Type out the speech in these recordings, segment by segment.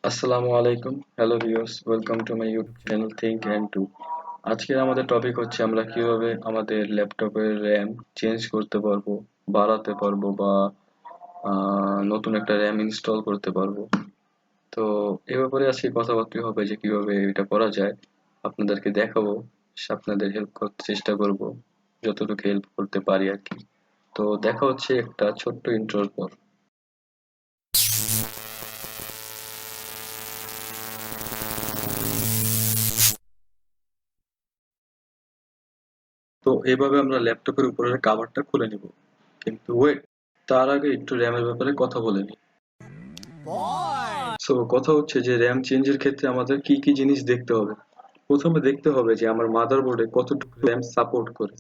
আসসালামু আলাইকুম, hello viewers, welcome to my YouTube channel think and do. আজকের আমাদের টপিক হচ্ছে আমরা কিভাবে আমাদের ল্যাপটপের র্যাম চেঞ্জ করতে পারবো, বাড়াতে পারবো বা নতুন একটা র্যাম ইনস্টল করতে পারবো। তো এ ব্যাপারে আজকে কথাবার্তা হবে যে কিভাবে এটা করা যায়। আপনাদেরকে দেখাবো, আপনাদের হেল্প করতে চেষ্টা করব, যতটুকু হেল্প করতে পারি আর কি। তো দেখা হচ্ছে একটা ছোট্ট ইন্ট্রোর পর। তো এভাবে আমরা ল্যাপটপের উপরের কাভারটা খুলে নিব, কিন্তু ওয়েট, তার আগে একটু র্যামের ব্যাপারে কথা বলে নিই। সো কথা হচ্ছে যে র্যাম চেঞ্জের ক্ষেত্রে আমাদের কি কি জিনিস দেখতে হবে। প্রথমে দেখতে হবে যে আমার মাদারবোর্ডে কতটুকু র্যাম সাপোর্ট করে,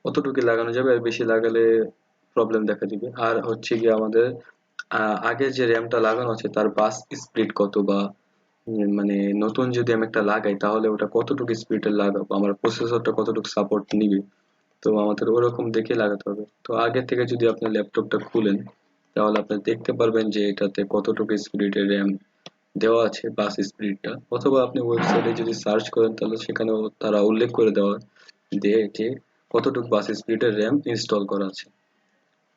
কতটুকু লাগানো যাবে, আর বেশি লাগালে প্রবলেম দেখা দিবে। আর হচ্ছে গিয়ে আমাদের আগে যে র্যামটা লাগানো আছে তার বাস স্পিড কত, বা মানে নতুন যদি আমি একটা লাগাই তাহলে ওটা কতটুকু স্পিডে লাগাবো, আমার প্রসেসরটা কতটুকু সাপোর্ট নিবে। তো আমাদের ওরকম দেখে লাগাতে হবে। তো আগে থেকে যদি আপনি ল্যাপটপটা খুলেন তাহলে আপনি দেখতে পারবেন যে এটাতে কতটুকু স্পিডের র্যাম দেওয়া আছে, বাস স্পিডটা। অথবা আপনি ওয়েবসাইটে যদি সার্চ করেন তাহলে সেখানেও তারা উল্লেখ করে দেওয়া দেয় যে কতটুকু বাস স্পিডের র্যাম ইনস্টল করা আছে।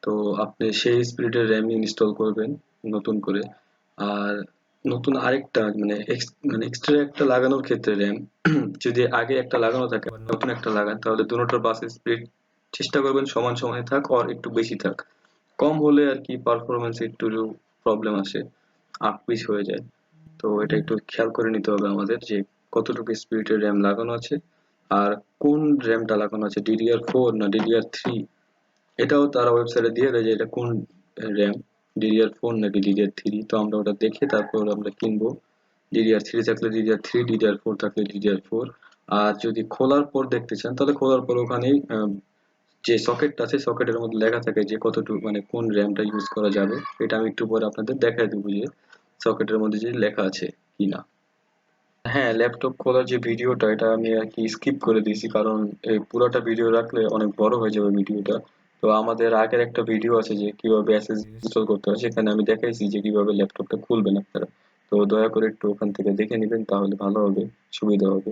তো আপনি সেই স্পিডের র্যাম ইনস্টল করবেন নতুন করে। আর নতুন আরেকটা মানে এক্সট্রা একটা লাগানোর ক্ষেত্রে র্যাম যদি আগে একটা লাগানো থাকে আর নতুন একটা লাগান তাহলে দুটোটার বাস স্পিড চেষ্টা করবেন সমান সমান থাক আর একটু বেশি থাক। কম হলে আর কি পারফরমেন্স একটু প্রবলেম আসে, আপ পিচ হয়ে যায়। তো এটা একটু খেয়াল করে নিতে হবে আমাদের যে কতটুকু স্পিডের র্যাম লাগানো আছে, আর কোন র্যামটা লাগানো আছে, DDR4 না DDR3। এটাও তারা ওয়েবসাইটে দিয়ে দেয় যে এটা কোন র্যাম, DDR4 নাকি DDR3। তো আমরা ওটা দেখে তারপর আমরা কিনবো। DDR3 থাকলে DDR3, DDR4 থাকলে DDR4। আর যদি খোলার পর দেখতে চান তাহলে খোলার পর ওখানেই যে সকেটটা আছে সকেটের মধ্যে লেখা থাকে যে কতটুকু মানে কোন র্যামটা ইউজ করা যাবে। এটা আমি একটু পরে আপনাদের দেখাই দেবো যে সকেটের মধ্যে যে লেখা আছে কিনা। হ্যাঁ, ল্যাপটপ খোলার যে ভিডিওটা এটা আমি আর কি স্কিপ করে দিয়েছি, কারণ এই পুরোটা ভিডিও রাখলে অনেক বড় হয়ে যাবে ভিডিওটা। তো আমাদের আগের একটা ভিডিও আছে যে কিভাবে এসএসডি ইনস্টল করতে হয়, সেখানে আমি দেখাইছি যে কিভাবে ল্যাপটপটা খুলবেন আপনারা। তো দয়া করে একটু ওখান থেকে দেখে নেবেন তাহলে ভালো হবে, সুবিধা হবে।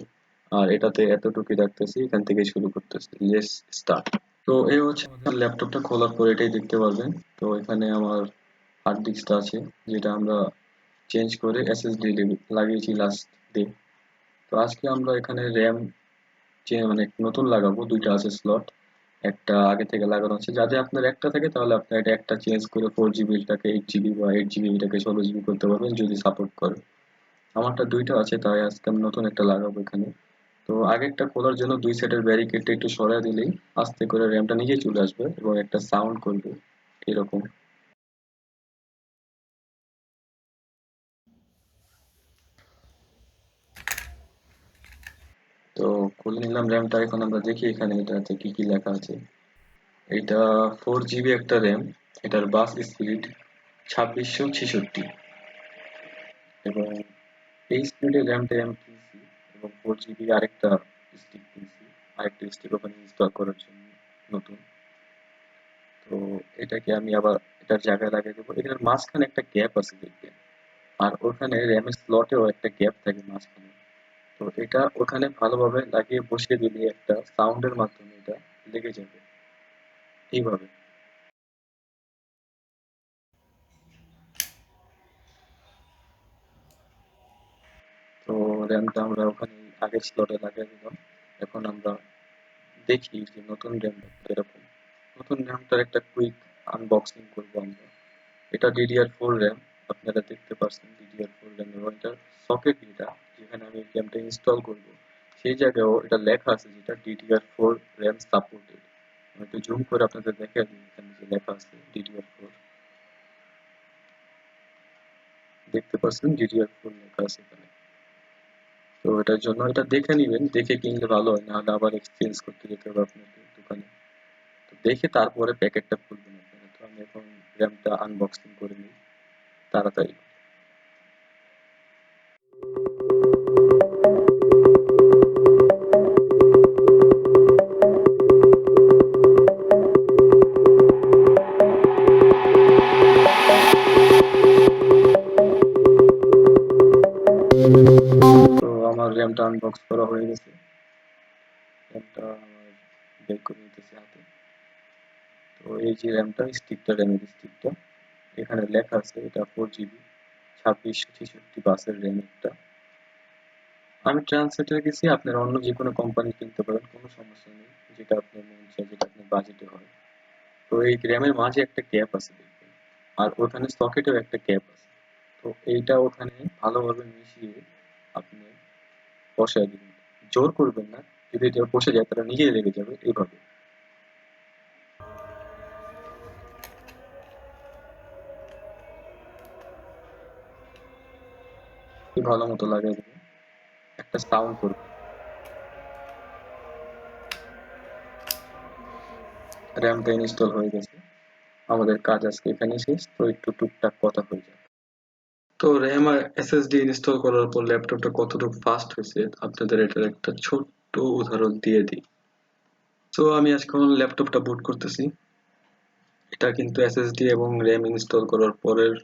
আর এটাতে এতটুকুই রাখতেছি, এখান থেকে শুরু করতেছি, লেটস স্টার্ট। তো এই হচ্ছে আমার ল্যাপটপটা খোলার পর এটাই দেখতে পারবেন। তো এখানে আমার হার্ড ডিস্কটা আছে, যেটা আমরা চেঞ্জ করে এসএসডি লাগিয়েছি লাস্ট ডে। তো আজকে আমরা এখানে র্যাম মানে নতুন লাগাবো, দুইটা আছে স্লট। একটা আগে থেকে লাগানো আছে, যাতে আপনার একটা থাকে তাহলে আপনি এটা একটা চেঞ্জ করে 4 জিবিটাকে 8 জিবি বা 8 জিবিটাকে 16 জিবি করতে পারবেন যদি সাপোর্ট করে। আমারটা দুইটা আছে তাই আজকে আমি নতুন একটা লাগাবো এখানে। তো আগেরটা খোলার জন্য দুই সাইডের ব্যারিকেডটা একটু সরাই দিলেই আস্তে করে র্যামটা নিজেই চলে আসবে এবং একটা সাউন্ড করবে এরকম। তো খুলে নিলাম র্যামটা, এখন আমরা দেখি এখানে এটাতে কি কি লেখা আছে। এটা 4 জিবি একটা র্যাম, এটার বাস স্পিড 2666, এবং এই স্পিডের র্যামটা আমি কিনছি, এবং 4 জিবি আরেকটা স্টিক কিনছি, আরেকটা স্টিক ওখানে ইনস্টল করার জন্য নতুন। তো এটাকে আমি আবার এটার জায়গায় লাগিয়ে দেবো, এটার মাঝখানে একটা গ্যাপ আছে দেখবেন। আর ওখানে র্যামের স্লটেও একটা গ্যাপ থাকে মাঝখানে। তো এটা ওখানে ভালোভাবে লাগিয়ে বসিয়ে দিলে একটা সাউন্ডের মাধ্যমে এটা লেগে যাবে এইভাবে। তো র্যামটা আমরা ওখানে আগের স্লটে লাগিয়ে দিলাম। এখন আমরা দেখি যে নতুন র্যামটা এরকম। নতুন র্যামটার একটা কুইক আনবক্সিং করবো আমরা। এটা DDR4 র্যাম, আপনারা দেখতে পাচ্ছেন DDR4 র্যাম, এবং এটার সকেট যেটা, যেখানে আমি র্যামটা ইনস্টল করব সেই জায়গায়ও এটা লেখা আছে যেটা DDR4 র্যাম সাপোর্টেড। আমি একটু জুম করে আপনাদের দেখাই দিই, এখানে যে লেখা আছে DDR4, দেখতে পাচ্ছেন DDR4 লেখা আছে এখানে। তো এটার জন্য এটা দেখে নিবেন, দেখে কিনলে ভালো হয়, নাহলে আবার এক্সচেঞ্জ করতে যেতে হবে আপনাকে দোকানে। তো দেখে তারপরে প্যাকেটটা খুলবেন আপনারা। তো আমি এখন র্যামটা আনবক্সিং করে নিই তাড়াতাড়ি। র্যামটা আনবক্স করা হয়ে গেছে। র্যামটা আমার বের করে নিতেছি হাতে। তো এই যে র্যামটা, স্টিকটা, র্যামের স্টিকটা, এখানে লেখা আছে এটা 4 GB 2666 বাসের র্যাম একটা। আমি ট্রান্সলেটর গেছি, আপনারা অন্য যে কোনো কোম্পানি কিনতে পারেন, কোনো সমস্যা নেই, যেটা আপনার মন চায়, যেটা আপনার বাজেটে হয়। তো এই র্যামের মাঝে একটা ক্যাপ আছে দেখবেন, আর ওখানে সকেটেও একটা ক্যাপ আছে। তো এইটা ওখানে ভালোভাবে মিশিয়ে আপনি বসায় দিবেন, জোর করবেন না, যদি এটা বসে যায় তাহলে নিজেই লেগে যাবে এইভাবে। ভালো মতো লাগাই দিবেন, একটা সাউন্ড করবে। র্যামটা ইনস্টল হয়ে গেছে, আমাদের কাজ আজকে এখানে শেষ। তো একটু টুকটাক কথা হয়ে যায়। তো র্যাম আর এসএসডি ইনস্টল করার পর ল্যাপটপটা কতটুকু ফাস্ট হয়েছে আপনাদের এটার একটা ছোট্ট উদাহরণ দিয়ে দিই। তো আমি আজকে ল্যাপটপটা বুট করতেছি, এটা কিন্তু এসএসডি এবং র্যাম ইনস্টল করার পরের।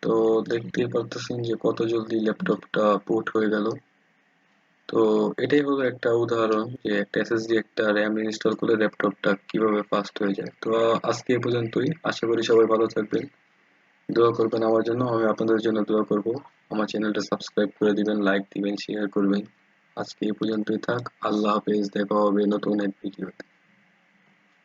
তো দেখতেই পারতেছেন যে কত জলদি ল্যাপটপটা বুট হয়ে গেল। তো এটাই হলো একটা উদাহরণ যে একটা এসএসডি একটা র্যাম ইনস্টল করলে ল্যাপটপটা কিভাবে ফাস্ট হয়ে যায়। তো আজকে এ পর্যন্তই, আশা করি সবাই ভালো থাকবেন, দোয়া করবেন আমার জন্য, আমি আপনাদের জন্য দোয়া করব। আমার চ্যানেলটা সাবস্ক্রাইব করে দিবেন, লাইক দিবেন, শেয়ার করবেন। আজকে এই পর্যন্তই থাক, আল্লাহ হাফেজ, দেখা হবে নতুন এক ভিডিওতে।